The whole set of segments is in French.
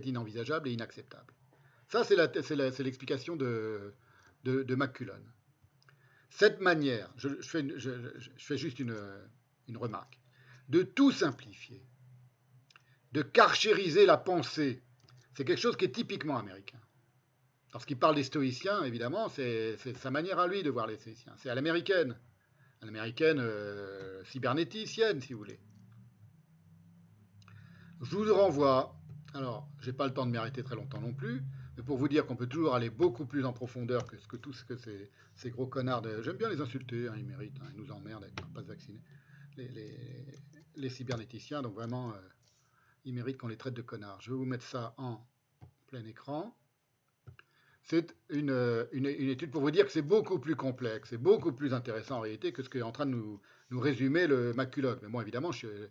inenvisageable et inacceptable. Ça, c'est l'explication de McCullon. Cette manière, je fais juste une remarque, de tout simplifier, de karchériser la pensée, c'est quelque chose qui est typiquement américain. Lorsqu'il parle des stoïciens, évidemment, c'est sa manière à lui de voir les stoïciens. C'est à l'américaine cybernéticienne, si vous voulez. Je vous renvoie, alors, j'ai pas le temps de m'arrêter très longtemps non plus, mais pour vous dire qu'on peut toujours aller beaucoup plus en profondeur que tout ce que ces gros connards, j'aime bien les insulter, hein, ils méritent, hein, ils nous emmerdent avec ne pas se vacciner, les cybernéticiens, donc vraiment, ils méritent qu'on les traite de connards. Je vais vous mettre ça en plein écran. C'est une étude pour vous dire que c'est beaucoup plus complexe, c'est beaucoup plus intéressant en réalité que ce qu'est en train de nous résumer le McCulloch. Mais bon, évidemment, je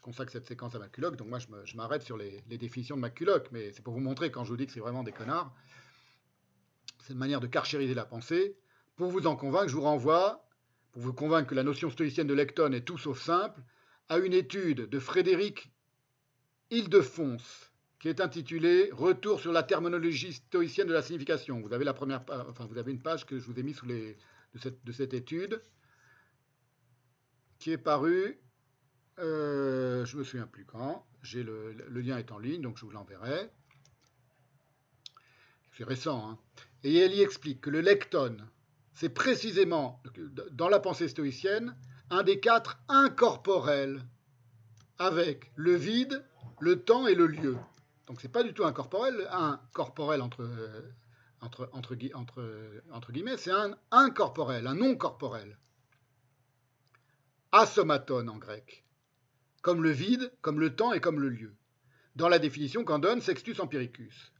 consacre cette séquence à McCulloch, donc moi je m'arrête sur les définitions de McCulloch, mais c'est pour vous montrer, quand je vous dis que c'est vraiment des connards, c'est une manière de karchériser la pensée. Pour vous en convaincre, je vous renvoie, pour vous convaincre que la notion stoïcienne de Lecton est tout sauf simple, à une étude de Frédéric Ildefonds, qui est intitulée Retour sur la terminologie stoïcienne de la signification. Vous avez vous avez une page que je vous ai mise de cette étude, qui est parue, je ne me souviens plus quand, le lien est en ligne, donc je vous l'enverrai. C'est récent, hein. Et elle y explique que le lecton, c'est précisément, dans la pensée stoïcienne, un des 4 incorporels, avec le vide, le temps et le lieu. Donc c'est pas du tout un corporel entre guillemets, c'est un incorporel, un non corporel. Asomaton en grec, comme le vide, comme le temps et comme le lieu. Dans la définition qu'en donne Sextus Empiricus.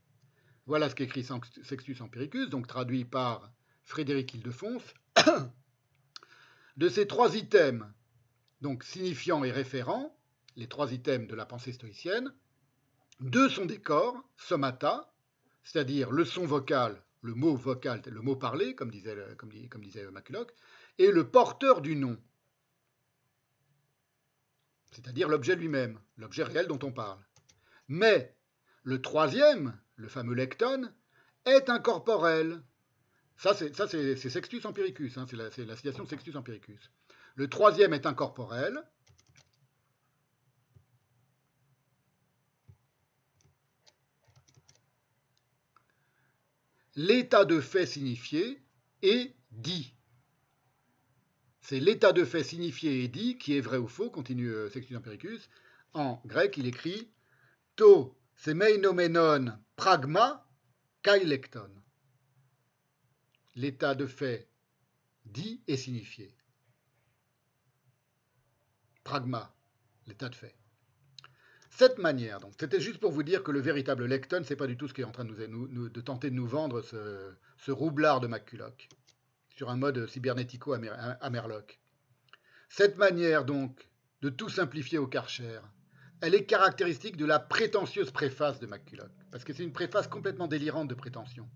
Voilà ce qu'écrit Sextus Empiricus, donc traduit par Frédéric Ildefonds. De ces 3 items, donc signifiant et référent, les 3 items de la pensée stoïcienne, 2 sont des corps, somata, c'est-à-dire le son vocal, le mot vocal, le mot parlé, comme disait McCulloch, et le porteur du nom, c'est-à-dire l'objet lui-même, l'objet réel dont on parle. Mais le 3e, le fameux lecton, est incorporel. Ça, c'est Sextus Empiricus, hein, c'est la citation de Sextus Empiricus. Le 3e est incorporel. L'état de fait signifié est dit. C'est l'état de fait signifié et dit qui est vrai ou faux, continue Sextus Empiricus. En grec, il écrit to semeinommenon pragma kai lecton. L'état de fait dit et signifié. Pragma, l'état de fait. Cette manière, donc, c'était juste pour vous dire que le véritable lecton, c'est pas du tout ce qui est en train de tenter de nous vendre ce roublard de McCulloch, sur un mode cybernético-amerloc. Cette manière, donc, de tout simplifier au Karcher, elle est caractéristique de la prétentieuse préface de McCulloch, parce que c'est une préface complètement délirante de prétention.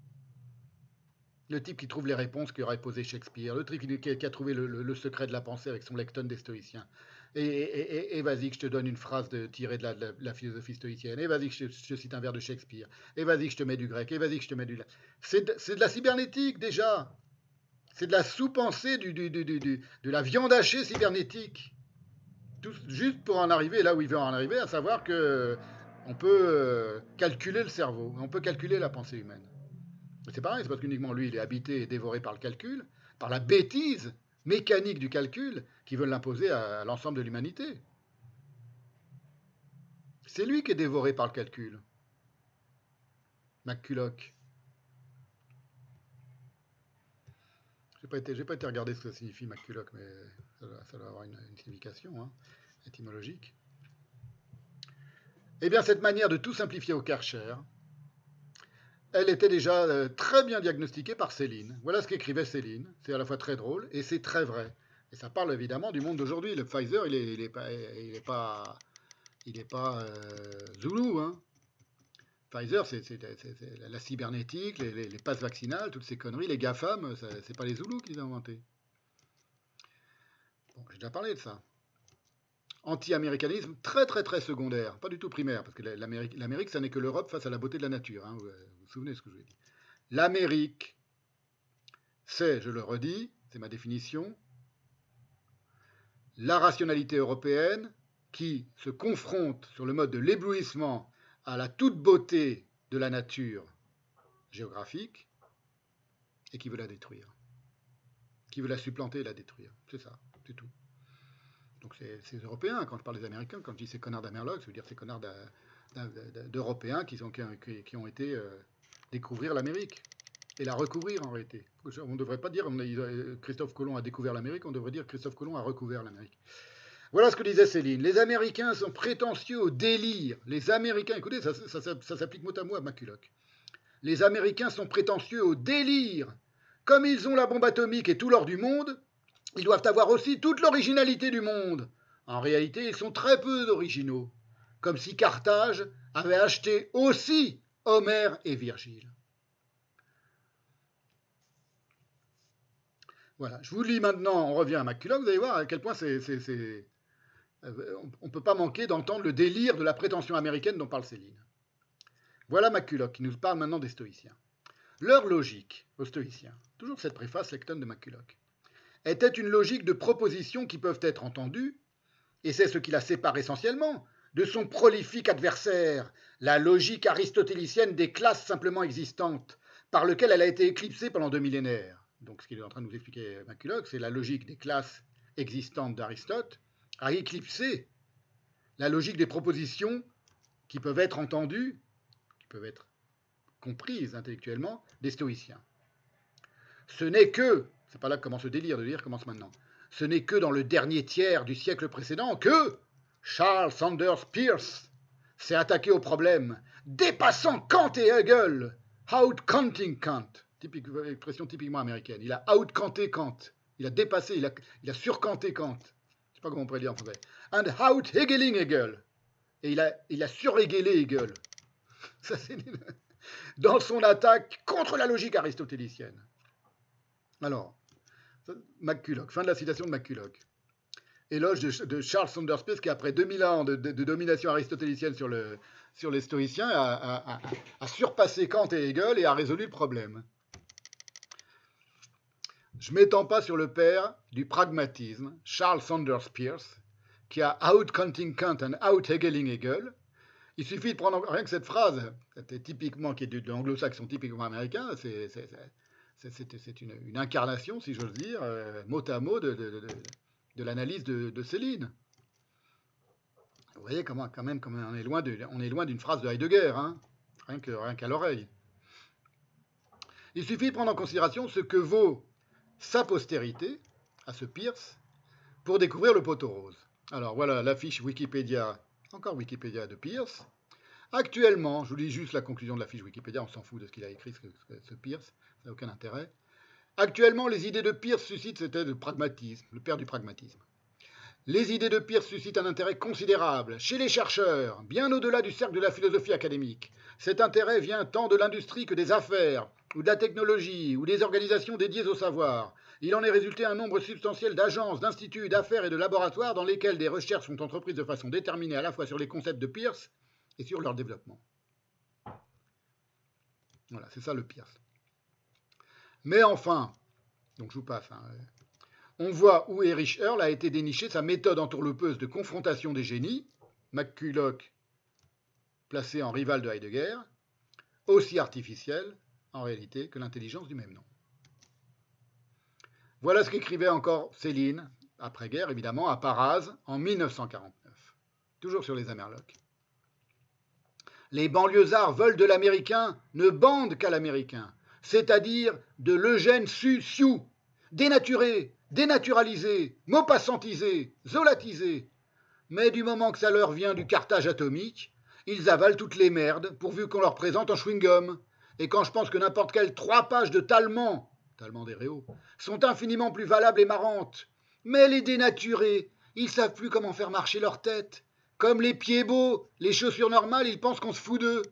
Le type qui trouve les réponses qu'aurait posées Shakespeare, le type qui a trouvé le secret de la pensée avec son lecton des stoïciens. Et vas-y que je te donne une phrase tirée de la philosophie stoïcienne, et vas-y que je te cite un vers de Shakespeare, et vas-y que je te mets du grec, et vas-y que je te mets du... C'est de la cybernétique déjà. C'est de la sous-pensée de la viande hachée cybernétique. Juste pour en arriver là où il veut en arriver, à savoir que on peut calculer le cerveau, on peut calculer la pensée humaine. C'est pareil, c'est parce qu'uniquement lui, il est habité et dévoré par le calcul, par la bêtise mécanique du calcul, qui veut l'imposer à l'ensemble de l'humanité. C'est lui qui est dévoré par le calcul. McCulloch. J'ai pas été regarder ce que signifie McCulloch, mais ça doit avoir une signification, hein, étymologique. Eh bien, cette manière de tout simplifier au Karcher, elle était déjà très bien diagnostiquée par Céline. Voilà ce qu'écrivait Céline. C'est à la fois très drôle et c'est très vrai. Et ça parle évidemment du monde d'aujourd'hui. Le Pfizer, il est pas Zoulou. Hein. Pfizer, c'est la cybernétique, les passes vaccinales, toutes ces conneries. Les GAFAM, c'est pas les Zoulous qui les ont inventés. Bon, j'ai déjà parlé de ça. anti-américanisme très très très secondaire, pas du tout primaire, parce que l'Amérique, ça n'est que l'Europe face à la beauté de la nature. Hein, vous vous souvenez de ce que je vous ai dit. L'Amérique, c'est, je le redis, c'est ma définition, la rationalité européenne qui se confronte sur le mode de l'éblouissement à la toute beauté de la nature géographique et qui veut la détruire, qui veut la supplanter et la détruire. C'est ça, c'est tout. Donc c'est Européens, quand je parle des Américains, quand je dis ces connards d'Amerloc, ça veut dire ces connards d'Européens qui ont été découvrir l'Amérique et la recouvrir en réalité. On ne devrait pas dire Christophe Colomb a découvert l'Amérique, on devrait dire Christophe Colomb a recouvert l'Amérique. Voilà ce que disait Céline. Les Américains sont prétentieux au délire. Les Américains, écoutez, ça s'applique mot à mot à McCulloch. Les Américains sont prétentieux au délire. Comme ils ont la bombe atomique et tout l'or du monde, ils doivent avoir aussi toute l'originalité du monde. En réalité, ils sont très peu originaux. Comme si Carthage avait acheté aussi Homère et Virgile. Voilà, je vous lis maintenant, on revient à McCulloch, vous allez voir à quel point on ne peut pas manquer d'entendre le délire de la prétention américaine dont parle Céline. Voilà McCulloch qui nous parle maintenant des stoïciens. Leur logique aux stoïciens, toujours cette préface Lecton de McCulloch, était une logique de propositions qui peuvent être entendues, et c'est ce qui la sépare essentiellement de son prolifique adversaire, la logique aristotélicienne des classes simplement existantes, par lequel elle a été éclipsée pendant 2 millénaires. Donc ce qu'il est en train de nous expliquer McCulloch, c'est la logique des classes existantes d'Aristote a éclipsé la logique des propositions qui peuvent être entendues, qui peuvent être comprises intellectuellement, des stoïciens. Ce n'est que, c'est pas là que commence le délire, le délire commence maintenant, ce n'est que dans le dernier tiers du siècle précédent que Charles Sanders Peirce s'est attaqué au problème, dépassant Kant et Hegel, out-Kanting Kant, expression typiquement américaine. Il a out-Kanté Kant, il a dépassé, il a surcanté Kant. Je ne sais pas comment on pourrait dire en français. And out-Hegeling Hegel. Et il a surhégelé Hegel. Ça, c'est dans son attaque contre la logique aristotélicienne. Alors, McCulloch, fin de la citation de McCulloch. Éloge de Charles Sanders Peirce qui, après 2000 ans de domination aristotélicienne sur les stoïciens, a surpassé Kant et Hegel et a résolu le problème. Je ne m'étends pas sur le père du pragmatisme, Charles Sanders Peirce, qui a out-Kanting Kant and out-Hegeling Hegel. Il suffit de prendre rien que cette phrase, qui est de l'anglo-saxon typiquement américain, c'est une incarnation, si j'ose dire, mot à mot de l'analyse de Céline. Vous voyez comment on est loin d'une phrase de Heidegger, hein, rien qu'à l'oreille. Il suffit de prendre en considération ce que vaut sa postérité, à ce Peirce, pour découvrir le poteau rose. Alors voilà la fiche Wikipédia, encore Wikipédia de Peirce. Actuellement, je vous lis juste la conclusion de la fiche Wikipédia, on s'en fout de ce qu'il a écrit, ce Peirce, ça n'a aucun intérêt. Actuellement, les idées de Peirce suscitent, c'était le pragmatisme, le père du pragmatisme. Les idées de Peirce suscitent un intérêt considérable chez les chercheurs, bien au-delà du cercle de la philosophie académique. Cet intérêt vient tant de l'industrie que des affaires, ou de la technologie, ou des organisations dédiées au savoir. Il en est résulté un nombre substantiel d'agences, d'instituts, d'affaires et de laboratoires dans lesquels des recherches sont entreprises de façon déterminée à la fois sur les concepts de Peirce et sur leur développement. Voilà, c'est ça le Peirce. Mais enfin, donc je vous passe, on voit où Erich Earl a été déniché sa méthode entourloupeuse de confrontation des génies, McCulloch placé en rival de Heidegger, aussi artificielle en réalité que l'intelligence du même nom. Voilà ce qu'écrivait encore Céline, après-guerre évidemment, à Paraz en 1949, toujours sur les Amerlocs. Les banlieusards veulent de l'américain, ne bandent qu'à l'américain, c'est-à-dire de l'Eugène Sioux, dénaturé, dénaturalisé, maupassantissé, zolatisé. Mais du moment que ça leur vient du Carthage atomique, ils avalent toutes les merdes, pourvu qu'on leur présente un chewing-gum. Et quand je pense que n'importe quelles 3 pages de Talmand des Réaux, sont infiniment plus valables et marrantes. Mais les dénaturés, ils savent plus comment faire marcher leur tête. Comme les pieds beaux, les chaussures normales, ils pensent qu'on se fout d'eux.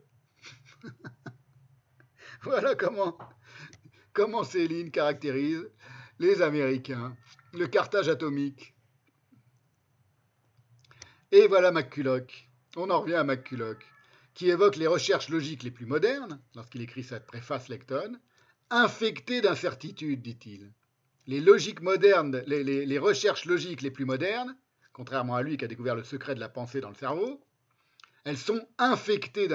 Voilà comment Céline caractérise les Américains, le Carthage atomique. Et voilà McCulloch. On en revient à McCulloch, qui évoque les recherches logiques les plus modernes, lorsqu'il écrit cette préface Lecton, infectées d'incertitudes, dit-il. Les recherches logiques les plus modernes, contrairement à lui qui a découvert le secret de la pensée dans le cerveau, elles sont infectées d'incertitudes.